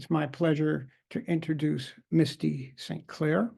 It's my pleasure to introduce Mistee St. Clair.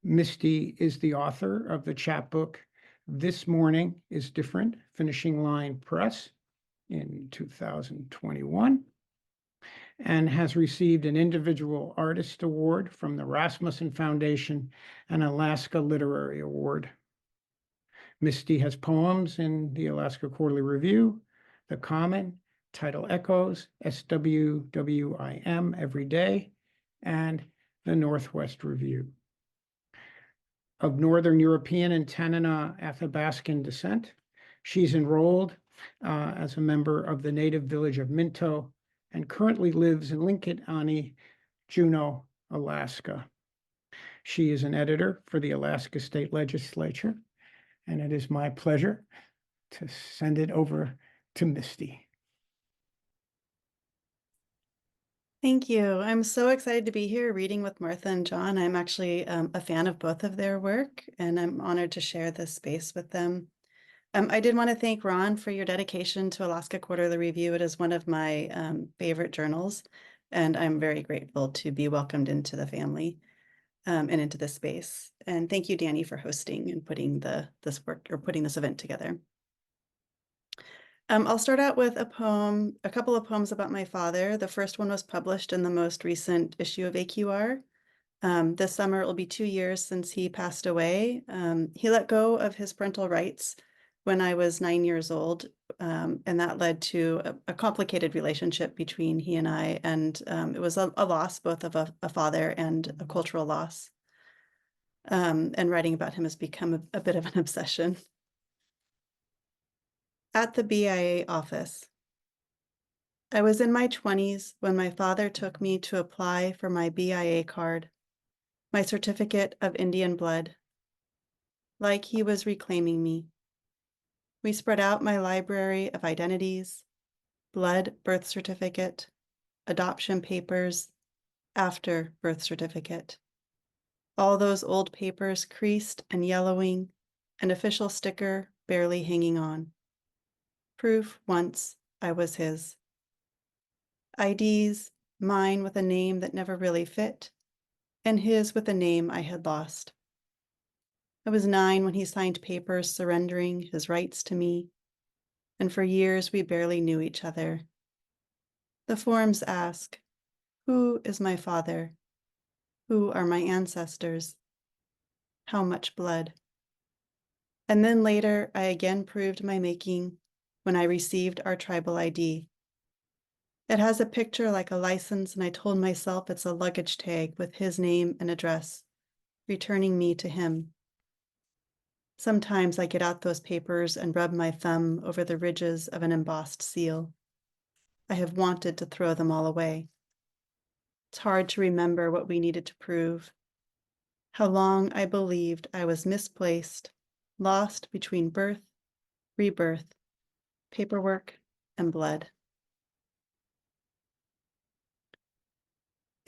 Mistee is the author of the chapbook This Morning is Different, Finishing Line Press in 2021, and has received an Individual Artist Award from the Rasmuson Foundation and Alaska Literary Award. Mistee has poems in the Alaska Quarterly Review, The Common, Tidal Echoes, SWWIM Every Day, and the Northwest Review. Of Northern European and Tanana Athabascan descent, she's enrolled as a member of the Native Village of Minto and currently lives in Lingít Aaní, Juneau, Alaska. She is an editor for the Alaska State Legislature, and it is my pleasure to send it over to Mistee. Thank you. I'm so excited to be here reading with Martha and John. I'm actually a fan of both of their work, and I'm honored to share this space with them. I did want to thank Ron for your dedication to Alaska Quarterly Review. It is one of my favorite journals, and I'm very grateful to be welcomed into the family and into this space. And thank you, Danny, for hosting and putting this event together. I'll start out with a couple of poems about my father. The first one was published in the most recent issue of AQR. This summer, it will be 2 years since he passed away. He let go of his parental rights when I was 9 years old, and that led to a complicated relationship between he and I, and it was a loss, both of a father and a cultural loss. And writing about him has become a bit of an obsession. At the BIA office. I was in my 20s when my father took me to apply for my BIA card, my certificate of Indian blood. Like he was reclaiming me. We spread out my library of identities, blood birth certificate, adoption papers, after birth certificate. All those old papers creased and yellowing, an official sticker barely hanging on. Proof once I was his. IDs, mine with a name that never really fit, and his with a name I had lost. I was 9 when he signed papers surrendering his rights to me, and for years we barely knew each other. The forms ask, who is my father? Who are my ancestors? How much blood? And then later I again proved my making when I received our tribal ID. It has a picture like a license, and I told myself it's a luggage tag with his name and address, returning me to him. Sometimes I get out those papers and rub my thumb over the ridges of an embossed seal. I have wanted to throw them all away. It's hard to remember what we needed to prove. How long I believed I was misplaced, lost between birth, rebirth, paperwork, and blood.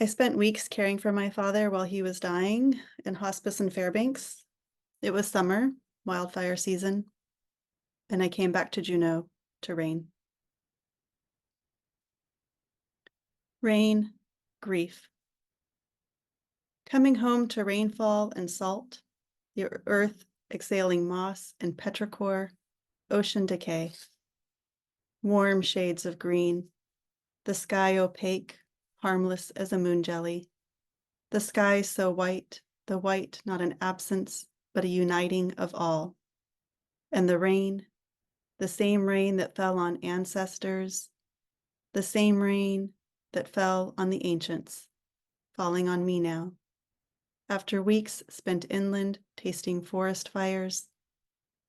I spent weeks caring for my father while he was dying in hospice in Fairbanks. It was summer, wildfire season, and I came back to Juneau to rain. Rain, grief. Coming home to rainfall and salt, the earth exhaling moss and petrichor, ocean decay. Warm shades of green, the sky opaque, harmless as a moon jelly. The sky so white, the white not an absence, but a uniting of all. And the rain, the same rain that fell on ancestors, the same rain that fell on the ancients, falling on me now. After weeks spent inland tasting forest fires,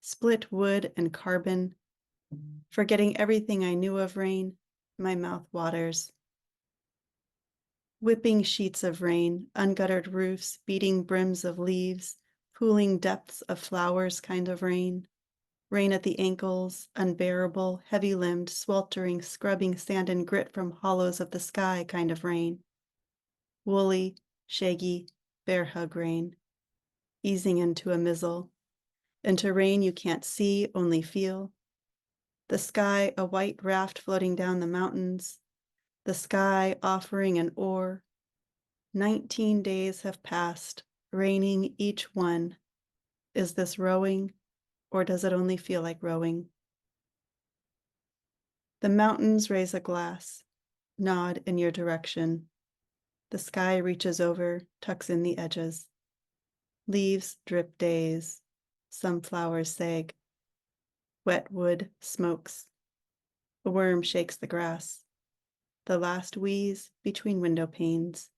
split wood and carbon, forgetting everything I knew of rain, my mouth waters. Whipping sheets of rain, unguttered roofs, beating brims of leaves, pooling depths of flowers kind of rain. Rain at the ankles, unbearable, heavy-limbed, sweltering, scrubbing sand and grit from hollows of the sky kind of rain. Woolly, shaggy, bear hug rain. Easing into a mizzle. Into rain you can't see, only feel. The sky a white raft floating down the mountains. the sky offering an oar. 19 days have passed, raining each one. Is this rowing, or does it only feel like rowing? The mountains raise a glass, nod in your direction. The sky reaches over, tucks in the edges. Leaves drip days, some flowers sag. Wet wood smokes. A worm shakes the grass. The last wheeze between window panes.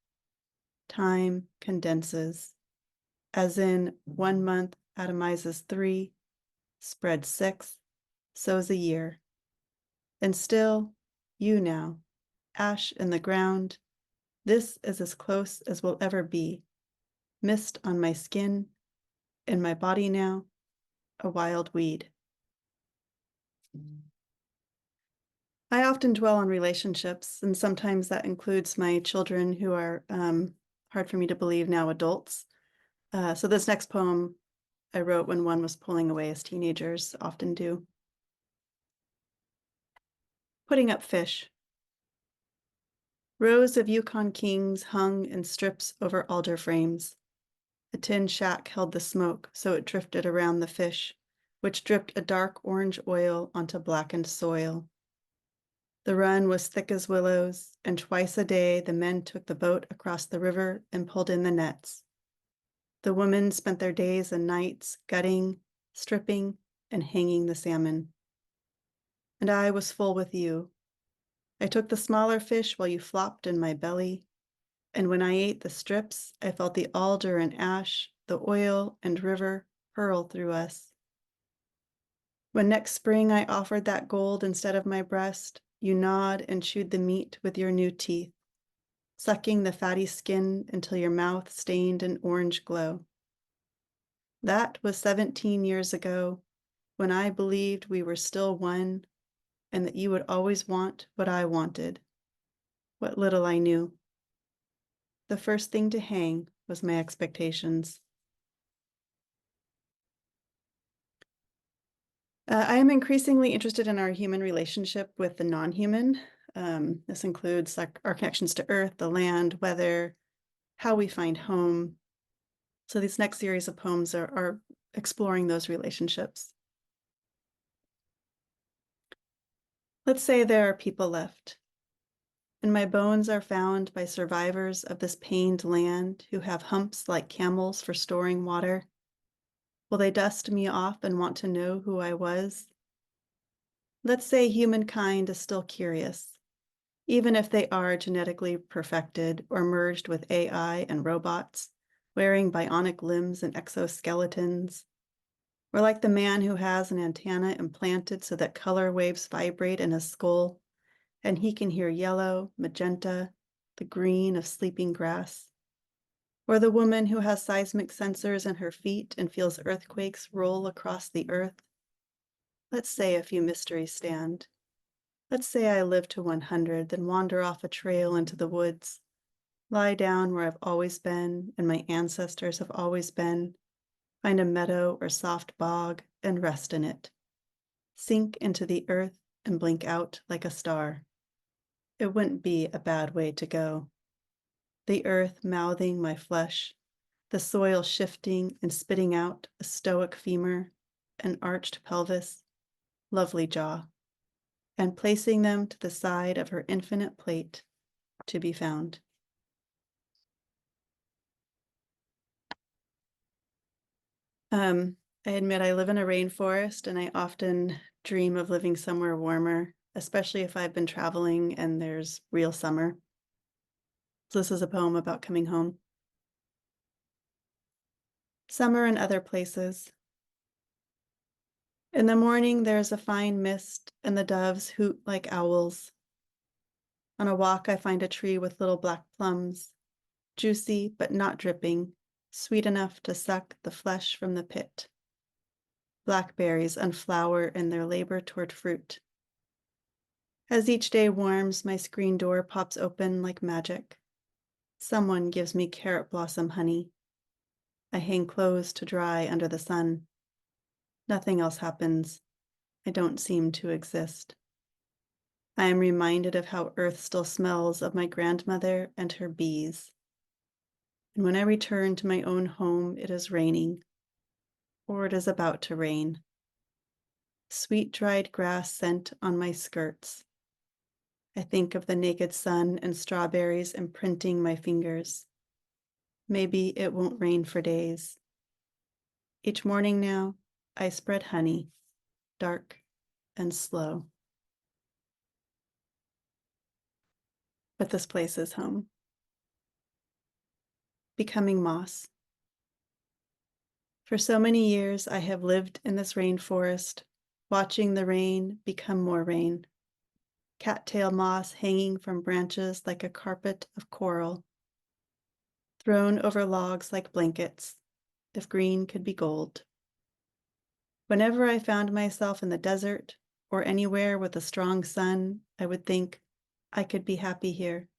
Time condenses, as in 1 month atomizes 3, spreads 6, sows a year. And still, you now, ash in the ground, this is as close as we'll ever be. Mist on my skin, in my body now, a wild weed. I often dwell on relationships, and sometimes that includes my children who are hard for me to believe now adults. So this next poem I wrote when one was pulling away as teenagers often do. Putting up fish. Rows of Yukon kings hung in strips over alder frames. A tin shack held the smoke, so it drifted around the fish, which dripped a dark orange oil onto blackened soil. The run was thick as willows, and twice a day the men took the boat across the river and pulled in the nets. The women spent their days and nights gutting, stripping, and hanging the salmon. And I was full with you. I took the smaller fish while you flopped in my belly, and when I ate the strips, I felt the alder and ash, the oil and river hurl through us. When next spring I offered that gold instead of my breast, you gnawed and chewed the meat with your new teeth, sucking the fatty skin until your mouth stained an orange glow. That was 17 years ago, when I believed we were still one, and that you would always want what I wanted, what little I knew. The first thing to hang was my expectations. I am increasingly interested in our human relationship with the non-human. This includes our connections to earth, the land, weather, how we find home. So these next series of poems are exploring those relationships. Let's say there are people left, and my bones are found by survivors of this pained land who have humps like camels for storing water. Will they dust me off and want to know who I was? Let's say humankind is still curious, even if they are genetically perfected or merged with AI and robots, wearing bionic limbs and exoskeletons, or like the man who has an antenna implanted so that color waves vibrate in his skull, and he can hear yellow, magenta, the green of sleeping grass, or the woman who has seismic sensors in her feet and feels earthquakes roll across the earth. Let's say a few mysteries stand. Let's say I live to 100, then wander off a trail into the woods, lie down where I've always been and my ancestors have always been, find a meadow or soft bog and rest in it, sink into the earth and blink out like a star. It wouldn't be a bad way to go. The earth mouthing my flesh, the soil shifting and spitting out a stoic femur, an arched pelvis, lovely jaw, and placing them to the side of her infinite plate to be found. I admit I live in a rainforest and I often dream of living somewhere warmer, especially if I've been traveling and there's real summer. So this is a poem about coming home. Summer in other places. In the morning, there's a fine mist and the doves hoot like owls. On a walk, I find a tree with little black plums, juicy but not dripping, sweet enough to suck the flesh from the pit. Blackberries unflower in their labor toward fruit. As each day warms, my screen door pops open like magic. Someone gives me carrot blossom honey. I hang clothes to dry under the sun. Nothing else happens. I don't seem to exist. I am reminded of how earth still smells of my grandmother and her bees. And when I return to my own home, it is raining, or it is about to rain. Sweet dried grass scent on my skirts. I think of the naked sun and strawberries imprinting my fingers. Maybe it won't rain for days. Each morning now, I spread honey, dark and slow. But this place is home. Becoming moss. For so many years, I have lived in this rainforest, watching the rain become more rain. Cattail moss hanging from branches like a carpet of coral, thrown over logs like blankets, if green could be gold. Whenever I found myself in the desert or anywhere with a strong sun, I would think, I could be happy here.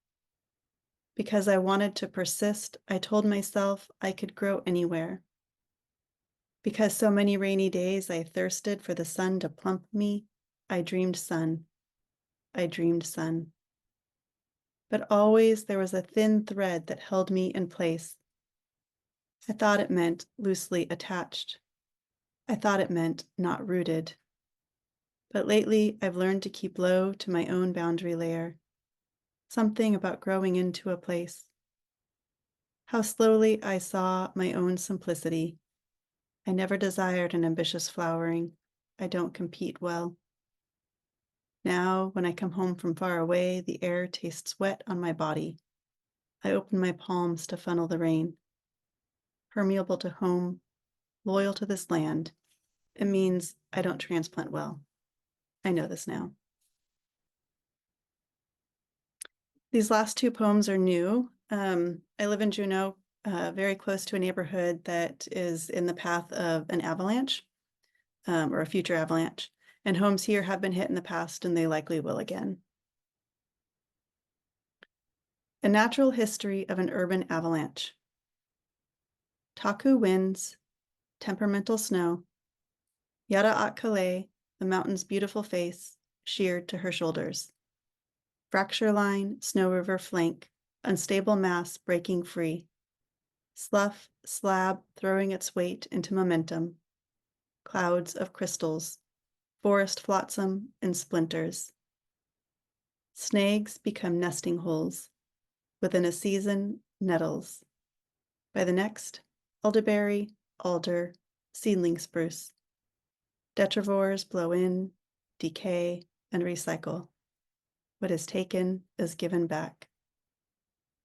Because I wanted to persist, I told myself I could grow anywhere. Because so many rainy days I thirsted for the sun to plump me, I dreamed sun. I dreamed sun. But always there was a thin thread that held me in place. I thought it meant loosely attached. I thought it meant not rooted. But lately I've learned to keep low to my own boundary layer. Something about growing into a place. How slowly I saw my own simplicity. I never desired an ambitious flowering. I don't compete well. Now, when I come home from far away, the air tastes wet on my body. I open my palms to funnel the rain. Permeable to home, loyal to this land. It means I don't transplant well. I know this now. These last two poems are new. I live in Juneau, very close to a neighborhood that is in the path of an avalanche, or a future avalanche. And homes here have been hit in the past, and they likely will again. A natural history of an urban avalanche. Taku winds, temperamental snow. Yada-at-Kalei, the mountain's beautiful face, sheared to her shoulders. Fracture line, snow river flank, unstable mass breaking free. Slough, slab throwing its weight into momentum. Clouds of crystals, forest flotsam in splinters. Snags become nesting holes. Within a season, nettles. By the next, elderberry, alder, seedling spruce. Detrivores blow in, decay, and recycle. What is taken is given back.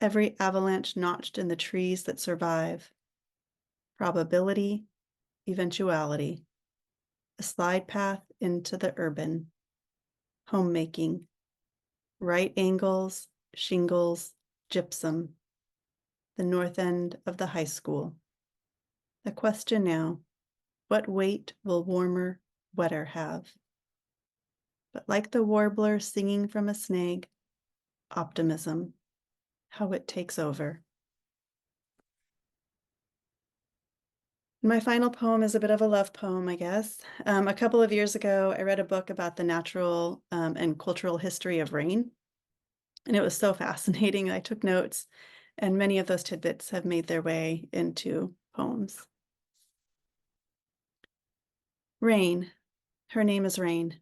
Every avalanche notched in the trees that survive. Probability, eventuality. A slide path into the urban. Homemaking. Right angles, shingles, gypsum. The north end of the high school. The question now, what weight will warmer, wetter have? But like the warbler singing from a snag, optimism, how it takes over. My final poem is a bit of a love poem, I guess. A couple of years ago, I read a book about the natural and cultural history of rain. And it was so fascinating. I took notes, and many of those tidbits have made their way into poems. Rain. Her name is Rain.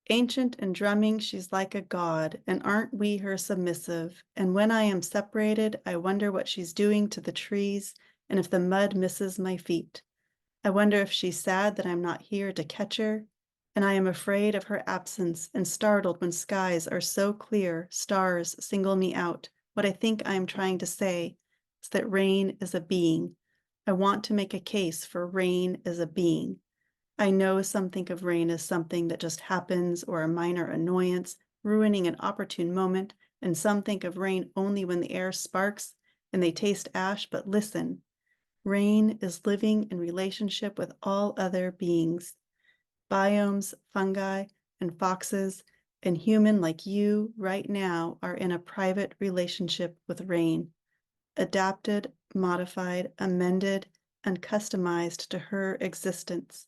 Ancient and drumming, she's like a god, and aren't we her submissive? And when I am separated, I wonder what she's doing to the trees, and if the mud misses my feet. I wonder if she's sad that I'm not here to catch her, and I am afraid of her absence and startled when skies are so clear, stars single me out. What I think I am trying to say is that rain is a being. I want to make a case for rain as a being. I know some think of rain as something that just happens or a minor annoyance, ruining an opportune moment, and some think of rain only when the air sparks and they taste ash, but listen, rain is living in relationship with all other beings. Biomes, fungi, and foxes, and human like you right now are in a private relationship with rain, adapted, modified, amended, and customized to her existence.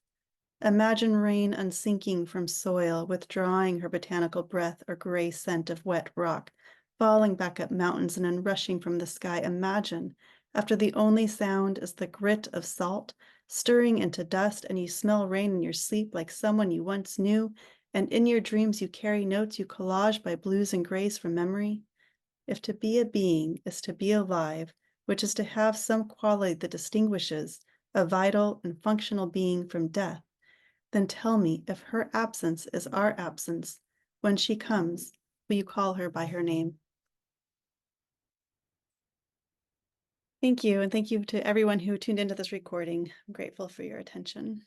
Imagine rain unsinking from soil, withdrawing her botanical breath or gray scent of wet rock, falling back up mountains and then rushing from the sky. Imagine, after the only sound is the grit of salt, stirring into dust, and you smell rain in your sleep like someone you once knew, and in your dreams you carry notes you collage by blues and grays from memory. If to be a being is to be alive, which is to have some quality that distinguishes a vital and functional being from death, then tell me, if her absence is our absence, when she comes, will you call her by her name? Thank you, and thank you to everyone who tuned into this recording. I'm grateful for your attention.